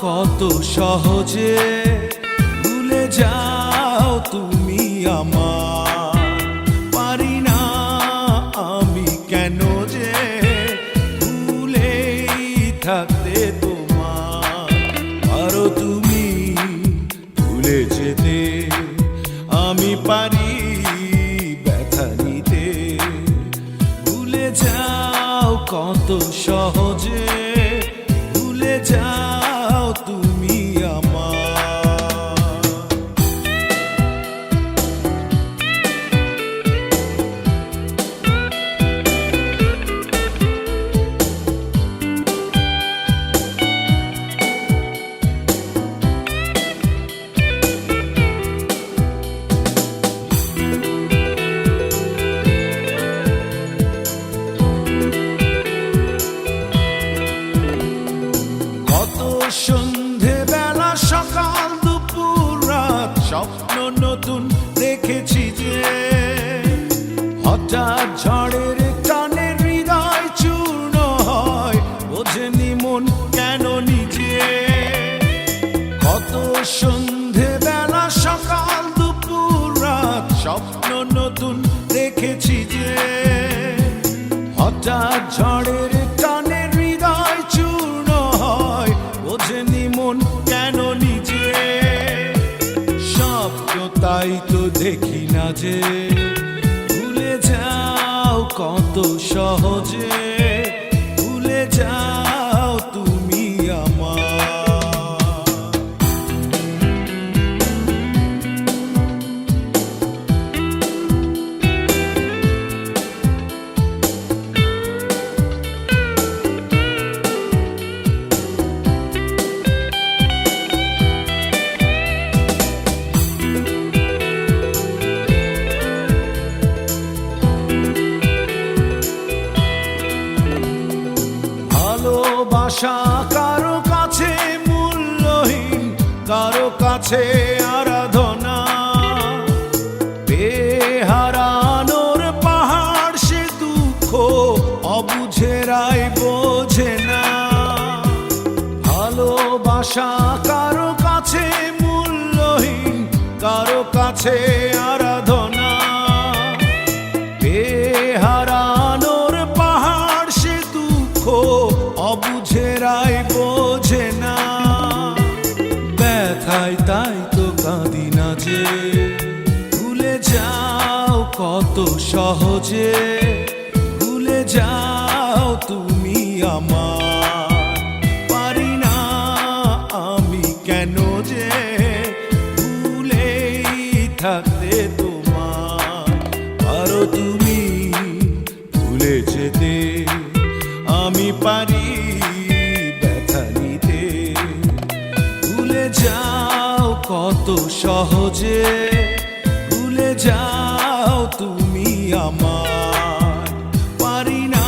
কত সহজে ভুলে যাও তুমি আমার। পারি না আমি কেন যে ভুলেই থাকতে তোমার। পারো তুমি ভুলে যেতে, আমি পারি ব্যথা নিতে। ভুলে যাও কত সহজে ভুলে যাও তুমি আমার। সন্ধে বেলা সকাল দুপুর রাত স্বপ্ন নতুন দেখেছি যে, হঠাৎ ঝড়ের টানে হৃদয় চূর্ণ হয়, বোঝেনি মন কেন নিজে। কত সন্ধে বেলা সকাল দুপুর রাত স্বপ্ন নতুন দেখেছি যে, হঠাৎ ঝড়ের টানে হৃদয় চূর্ণ হয়, বোঝেনি মন কেন নিজে। স্বপ্ন তাই তো দেখি না যে ভুলে যাও কত সহজে ভুলে যাও তুমি আমার। ভালোবাসা কারো কাছে মূল্যহীন, কারো কাছে আরাধনা। বেহারানোর পাহাড় সে দুঃখ অবুঝেরাই বোঝে না। ভালোবাসা কারো কাছে মূল্যহীন, কারো কাছে আরাধনা। বেহারানোর পাহাড় সে দুঃখ অবুঝেরাই বোঝে না। ব্যথায় তাই তো কাঁদি না যে ভুলে যাও কত সহজে ভুলে যাও তুমি আমার। পারি না আমি কেন যে ভুলেই থাকতে তোমার। পারো তুমি ভুলে যেতে, আমি পারি ব্যথা নিতে। ভুলে যাও কত সহজে ভুলে যাও তুমি আমার। পারি না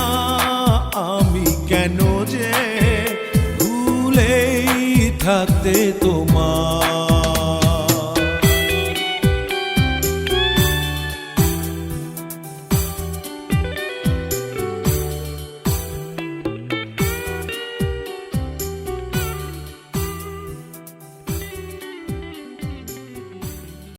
আমি কেন যে ভুলেই থাকতে তোমার।